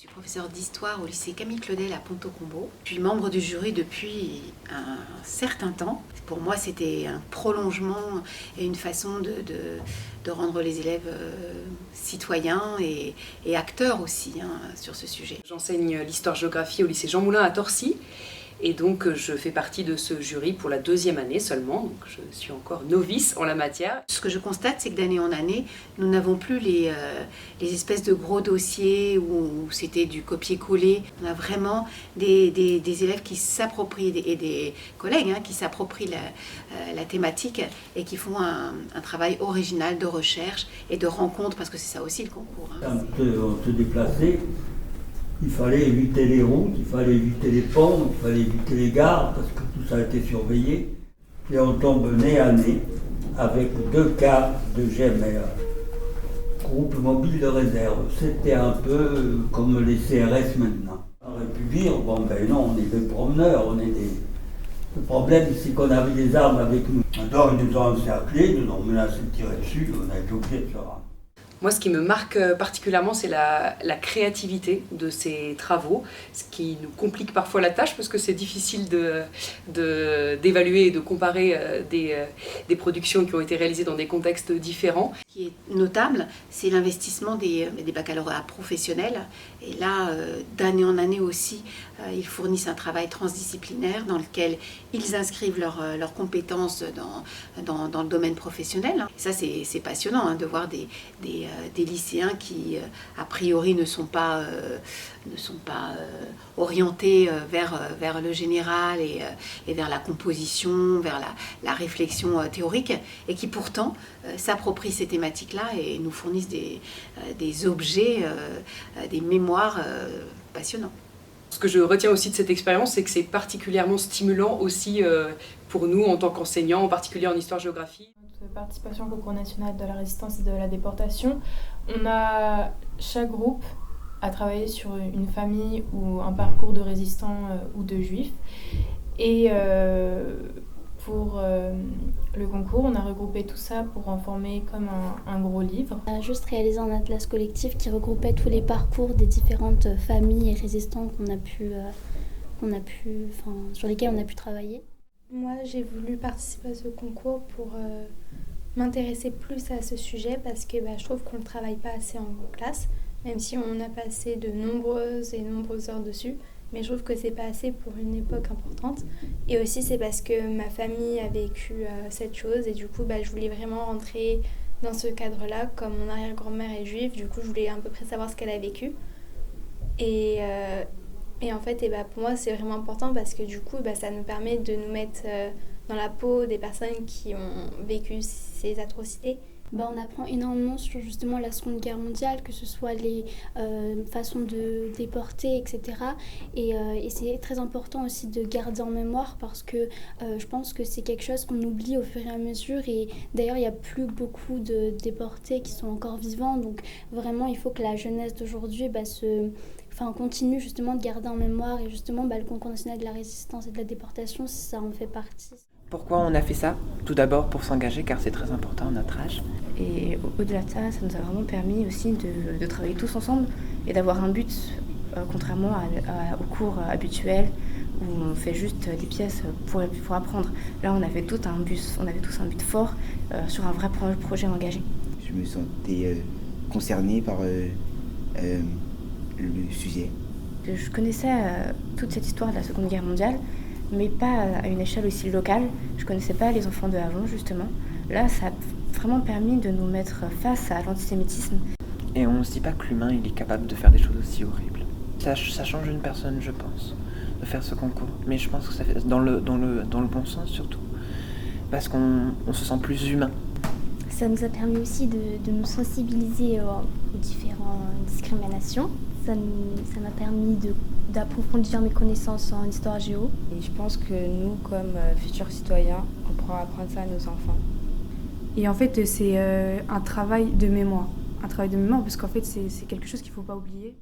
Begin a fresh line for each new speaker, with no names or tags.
Je suis professeure d'histoire au lycée Camille Claudel à Ponto-Combo. Je suis membre du jury depuis un certain temps. Pour moi, c'était un prolongement et une façon de rendre les élèves citoyens et acteurs aussi sur ce sujet.
J'enseigne l'histoire-géographie au lycée Jean Moulin à Torcy. Et donc je fais partie de ce jury pour la 2e année seulement, donc je suis encore novice en la matière.
Ce que je constate, c'est que d'année en année, nous n'avons plus les espèces de gros dossiers où c'était du copier-coller. On a vraiment des élèves qui s'approprient et des collègues qui s'approprient la thématique et qui font un travail original de recherche et de rencontre, parce que c'est ça aussi le concours.
Quand on se déplaçait, il fallait éviter les routes, il fallait éviter les ponts, il fallait éviter les gares, parce que tout ça a été surveillé. Et on tombe nez à nez avec 2 cas de GMR, groupe mobile de réserve. C'était un peu comme les CRS maintenant. On aurait pu dire, bon ben non, on est des promeneurs, on est des... Le problème, c'est qu'on avait des armes avec nous. Alors ils nous ont encerclés, ils nous ont menacé de tirer dessus, on a été obligé de se rendre.
Moi, ce qui me marque particulièrement, c'est la créativité de ces travaux, ce qui nous complique parfois la tâche parce que c'est difficile d'évaluer et de comparer des productions qui ont été réalisées dans des contextes différents.
Ce qui est notable, c'est l'investissement des baccalauréats professionnels. Et là, d'année en année aussi, ils fournissent un travail transdisciplinaire dans lequel ils inscrivent leurs compétences dans le domaine professionnel. Et ça, c'est passionnant de voir des lycéens qui, a priori, ne sont pas orientés vers le général et vers la composition, vers la réflexion théorique, et qui pourtant s'approprient ces thématiques-là et nous fournissent des objets, des mémoires passionnants.
Ce que je retiens aussi de cette expérience, c'est que c'est particulièrement stimulant aussi pour nous en tant qu'enseignants, en particulier en histoire-géographie.
Notre participation au concours national de la résistance et de la déportation, chaque groupe a travaillé sur une famille ou un parcours de résistants ou de juifs. Et pour le concours, on a regroupé tout ça pour en former comme un gros livre.
On a juste réalisé un atlas collectif qui regroupait tous les parcours des différentes familles et résistants sur lesquels on a pu travailler.
Moi, j'ai voulu participer à ce concours pour m'intéresser plus à ce sujet parce que je trouve qu'on ne travaille pas assez en classe, même si on a passé de nombreuses et nombreuses heures dessus. Mais je trouve que c'est pas assez pour une époque importante. Et aussi, c'est parce que ma famille a vécu cette chose et du coup, je voulais vraiment rentrer dans ce cadre-là. Comme mon arrière-grand-mère est juive, du coup, je voulais à peu près savoir ce qu'elle a vécu. Et en fait, pour moi, c'est vraiment important parce que du coup, ça nous permet de nous mettre dans la peau des personnes qui ont vécu ces atrocités.
On apprend énormément sur justement la Seconde Guerre mondiale, que ce soit les façons de déporter, etc. Et c'est très important aussi de garder en mémoire parce que je pense que c'est quelque chose qu'on oublie au fur et à mesure. Et d'ailleurs, il n'y a plus beaucoup de déportés qui sont encore vivants. Donc vraiment, il faut que la jeunesse d'aujourd'hui continue justement de garder en mémoire. Et justement, le concours national de la résistance et de la déportation, ça en fait partie.
Pourquoi on a fait ça? Tout d'abord pour s'engager, car c'est très important à notre âge.
Et au-delà de ça, ça nous a vraiment permis aussi de travailler tous ensemble et d'avoir un but, contrairement aux cours habituels où on fait juste des pièces pour apprendre. Là, on avait tous un but fort sur un vrai projet engagé.
Je me sentais concerné par le sujet.
Je connaissais toute cette histoire de la Seconde Guerre mondiale, mais pas à une échelle aussi locale. Je connaissais pas les enfants de Havant, justement. Là, ça a vraiment permis de nous mettre face à l'antisémitisme.
Et on se dit pas que l'humain, il est capable de faire des choses aussi horribles. Ça change une personne, je pense, de faire ce concours. Mais je pense que ça fait dans le bon sens, surtout. Parce qu'on se sent plus humain.
Ça nous a permis aussi de nous sensibiliser aux différentes discriminations. Ça m'a permis d'approfondir mes connaissances en histoire géo.
Et je pense que nous, comme futurs citoyens, on pourra apprendre ça à nos enfants.
Et en fait, c'est un travail de mémoire. Un travail de mémoire parce qu'en fait, c'est quelque chose qu'il ne faut pas oublier.